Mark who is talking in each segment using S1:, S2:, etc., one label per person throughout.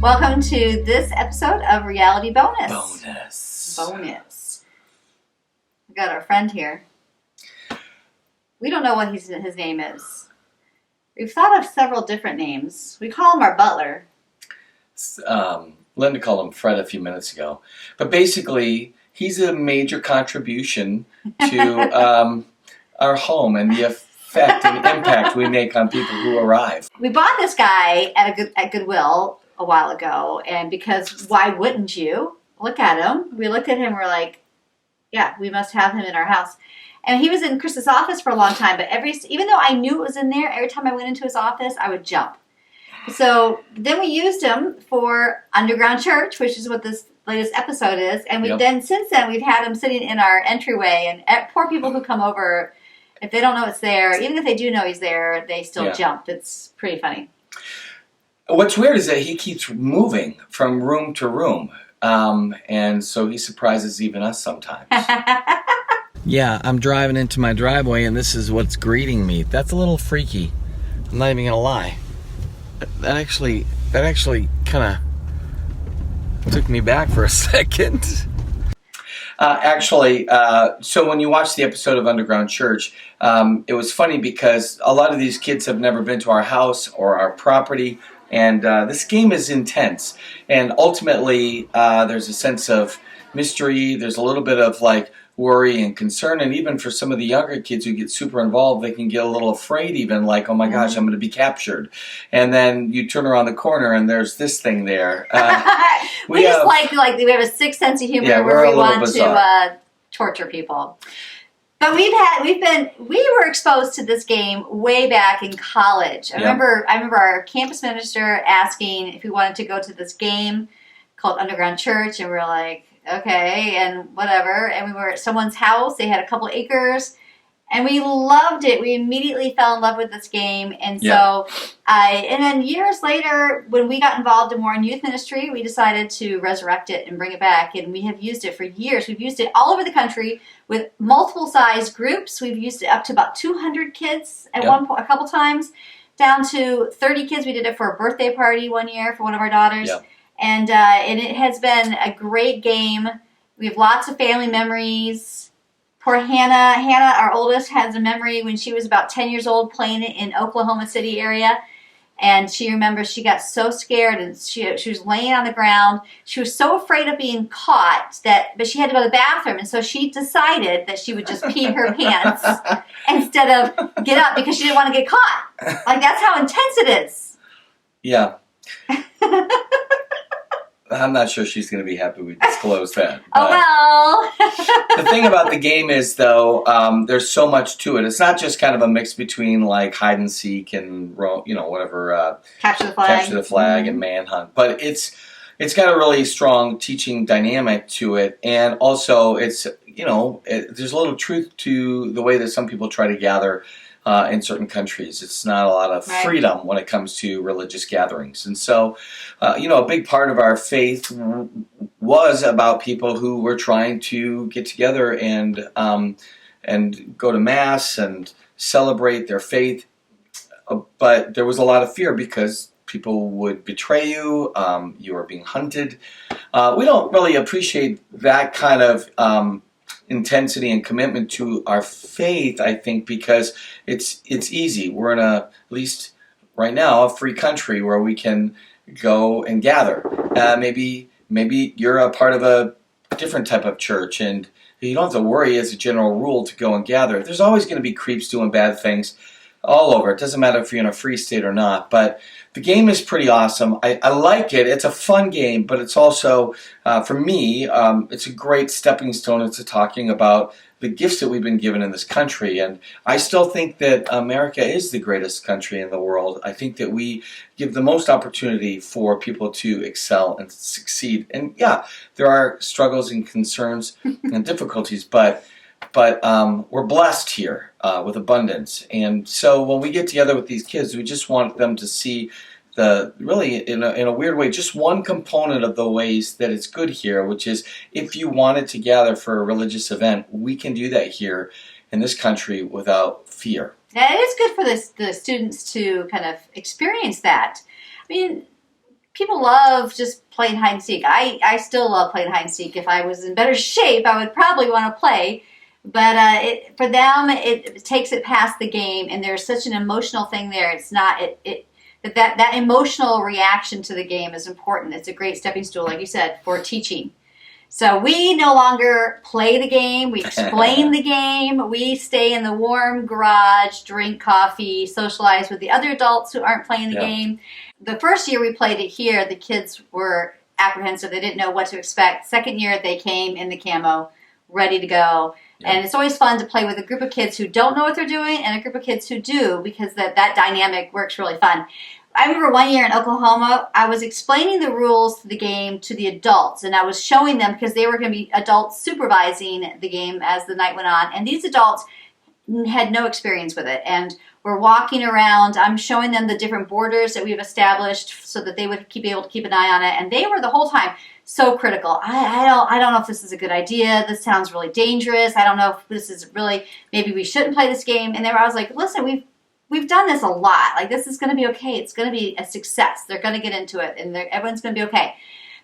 S1: Welcome to this episode of Reality Bonus.
S2: Bonus.
S1: We got our friend here. We don't know what his name is. We've thought of several different names. We call him our butler.
S2: Linda called him Fred a few minutes ago. But basically, he's a major contribution to our home and the effect and impact we make on people who arrive.
S1: We bought this guy at Goodwill a while ago, and because why wouldn't you? Look at him. We looked at him, we're like, yeah, we must have him in our house. And he was in Chris's office for a long time, but even though I knew it was in there, every time I went into his office, I would jump. So then we used him for Underground Church, which is what this latest episode is. And since then, we've had him sitting in our entryway. And poor people who come over, if they don't know it's there, even if they do know he's there, they still jump. It's pretty funny.
S2: What's weird is that he keeps moving from room to room. And so he surprises even us sometimes. Yeah, I'm driving into my driveway and this is what's greeting me. That's a little freaky. I'm not even going to lie. That actually kind of took me back for a second. So when you watch the episode of Underground Church, it was funny because a lot of these kids have never been to our house or our property, and this game is intense. And ultimately, there's a sense of mystery. There's a little bit of worry and concern, and even for some of the younger kids who get super involved, they can get a little afraid even, like, oh my gosh, I'm going to be captured. And then you turn around the corner and there's this thing there.
S1: we have a sixth sense of humor where we want to torture people. But we were exposed to this game way back in college. I remember our campus minister asking if we wanted to go to this game called Underground Church, and we were like, okay, and whatever. And we were at someone's house. They had a couple acres, and we loved it. We immediately fell in love with this game. And so and then years later, when we got involved more in youth ministry, we decided to resurrect it and bring it back. And we have used it for years. We've used it all over the country with multiple size groups. We've used it up to about 200 kids at one point, a couple times, down to 30 kids. We did it for a birthday party one year for one of our daughters. Yep. And it has been a great game. We have lots of family memories. Poor Hannah. Hannah, our oldest, has a memory when she was about 10 years old playing it in Oklahoma City area. And she remembers she got so scared and she was laying on the ground. She was so afraid of being caught but she had to go to the bathroom. And so she decided that she would just pee her pants instead of get up because she didn't want to get caught. That's how intense it is.
S2: Yeah. I'm not sure she's going to be happy we disclosed that.
S1: Oh, well.
S2: The thing about the game is, though, there's so much to it. It's not just kind of a mix between hide and seek and whatever.
S1: Capture the flag,
S2: and manhunt. But it's got a really strong teaching dynamic to it, and also it's there's a little truth to the way that some people try to gather. In certain countries, it's not a lot of freedom when it comes to religious gatherings. And so, a big part of our faith was about people who were trying to get together and go to Mass and celebrate their faith. But there was a lot of fear because people would betray you. You were being hunted. We don't really appreciate that kind of intensity and commitment to our faith, I think, because it's easy. We're in at least right now, a free country where we can go and gather. Maybe you're a part of a different type of church, and you don't have to worry as a general rule to go and gather. There's always going to be creeps doing bad things all over. It doesn't matter if you're in a free state or not, but the game is pretty awesome. I like it. It's a fun game, but it's also, for me, it's a great stepping stone into talking about the gifts that we've been given in this country. And I still think that America is the greatest country in the world. I think that we give the most opportunity for people to excel and succeed. And yeah, there are struggles and concerns and difficulties, but we're blessed here with abundance. And so when we get together with these kids, we just want them to see really in a weird way, just one component of the ways that it's good here, which is if you wanted to gather for a religious event, we can do that here in this country without fear.
S1: Yeah, it is good for the students to kind of experience that. I mean, people love just playing hide and seek. I still love playing hide and seek. If I was in better shape, I would probably want to play. But for them, it takes it past the game, and there's such an emotional thing there. It's not that emotional reaction to the game is important. It's a great stepping stool, like you said, for teaching. So we no longer play the game. We explain the game. We stay in the warm garage, drink coffee, socialize with the other adults who aren't playing the game. The first year we played it here, the kids were apprehensive. They didn't know what to expect. Second year, they came in the camo, ready to go. Yeah. And it's always fun to play with a group of kids who don't know what they're doing and a group of kids who do, because that dynamic works really fun. I remember one year in Oklahoma, I was explaining the rules to the game to the adults, and I was showing them, because they were going to be adults supervising the game as the night went on, and these adults had no experience with it, and we're walking around. I'm showing them the different borders that we've established so that they would be able to keep an eye on it, and they were the whole time so critical. I don't know if this is a good idea. This sounds really dangerous. I don't know if this is really, maybe we shouldn't play this game. And I was like, listen, we've done this a lot. Like, this is going to be okay. It's going to be a success. They're going to get into it, and everyone's going to be okay.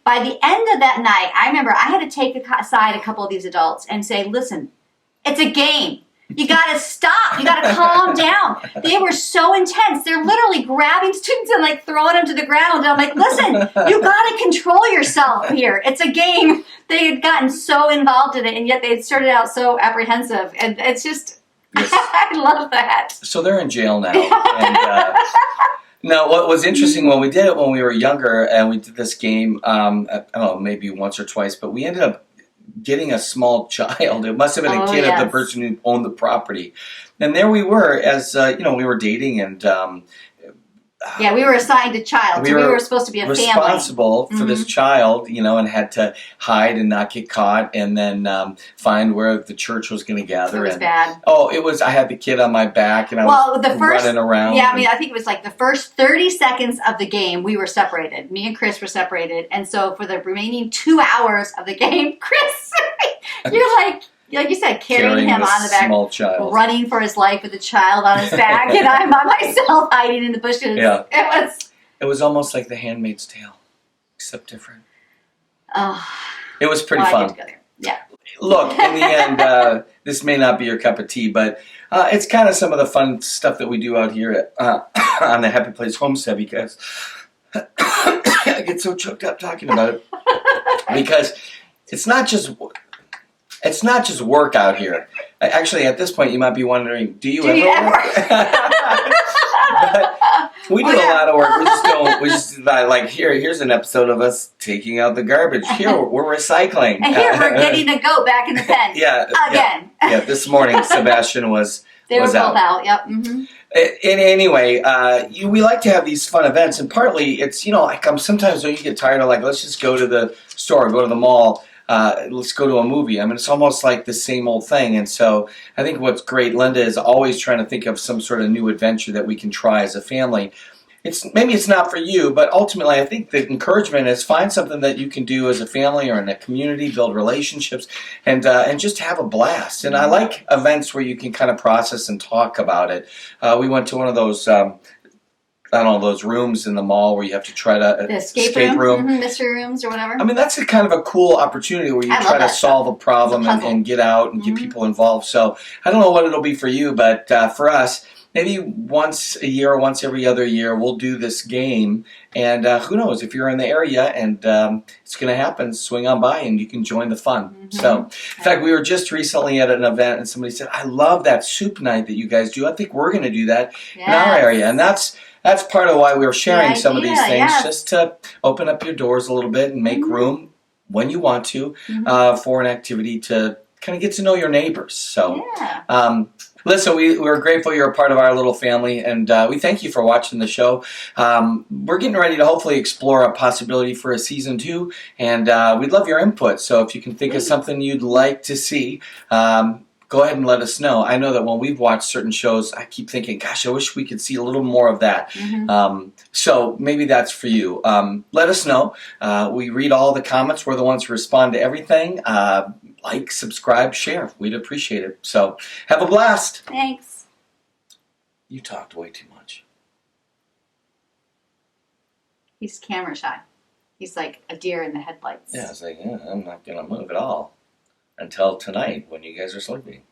S1: By the end of that night, I remember I had to take aside a couple of these adults and say, listen, it's a game. You got to stop. You got to calm down. They were so intense. They're literally grabbing students and like throwing them to the ground. And I'm like, listen, you got to control yourself here. It's a game. They had gotten so involved in it, and yet they had started out so apprehensive. And it's just, yes. I love that.
S2: So they're in jail now. And, now, what was interesting when we did it when we were younger, and we did this game, I don't know, maybe once or twice, but we ended up getting a small child. It must have been a kid of the person who owned the property. And there we were as, we were dating, and
S1: we were assigned a child. We were supposed to be a family.
S2: Responsible for this child, and had to hide and not get caught, and then find where the church was going to gather.
S1: It was bad.
S2: Oh, it was. I had the kid on my back, and I was running around.
S1: Yeah, I think it was like the first 30 seconds of the game, we were separated. Me and Chris were separated. And so for the remaining 2 hours of the game, Chris, you're like you said, carrying him on the back,
S2: small child,
S1: running for his life with the child on his back, and I'm by myself hiding in the bushes.
S2: Yeah. It was almost like The Handmaid's Tale, except different.
S1: Oh,
S2: it was pretty fun.
S1: Yeah.
S2: Look, in the end, this may not be your cup of tea, but it's kind of some of the fun stuff that we do out here on the Happy Place Homestead, because I get so choked up talking about it, because it's not just work out here. Actually, at this point, you might be wondering, do you ever work? But we do a lot of work. We just like, here's an episode of us taking out the garbage. Here, we're recycling.
S1: And here, we're getting a goat back in the pen. Again.
S2: Yeah, this morning, Sebastian was
S1: They were
S2: both
S1: out, yep. Mm-hmm.
S2: Anyway, we like to have these fun events, and partly it's, sometimes when you get tired of, like, let's just go to the store, go to the mall, let's go to a movie. I mean, it's almost like the same old thing. And so I think what's great, Linda, is always trying to think of some sort of new adventure that we can try as a family. Maybe it's not for you, but ultimately I think the encouragement is find something that you can do as a family or in a community, build relationships, and just have a blast. And I like events where you can kind of process and talk about it. We went to one of those those rooms in the mall where you have to try to
S1: the escape room. Mm-hmm, mystery rooms or whatever.
S2: I mean, that's a kind of a cool opportunity where you try to solve a problem and get out and get people involved. So I don't know what it'll be for you, but for us, maybe once a year or once every other year, we'll do this game. And who knows, if you're in the area and it's going to happen, swing on by and you can join the fun. Mm-hmm. So, in fact, we were just recently at an event and somebody said, I love that soup night that you guys do. I think we're going to do that in our area. And that's part of why we were sharing some of these things, just to open up your doors a little bit and make room when you want to for an activity to kind of get to know your neighbors. So, listen, we're grateful you're a part of our little family, and we thank you for watching the show. We're getting ready to hopefully explore a possibility for a season 2, and we'd love your input. So if you can think of something you'd like to see, go ahead and let us know. I know that when we've watched certain shows, I keep thinking, gosh, I wish we could see a little more of that. Mm-hmm. So maybe that's for you. Let us know. We read all the comments. We're the ones who respond to everything. Like, subscribe, share. We'd appreciate it. So have a blast.
S1: Thanks.
S2: You talked way too much.
S1: He's camera shy. He's like a deer in the headlights.
S2: Yeah, I was like, yeah, I'm not going to move at all until tonight when you guys are sleeping.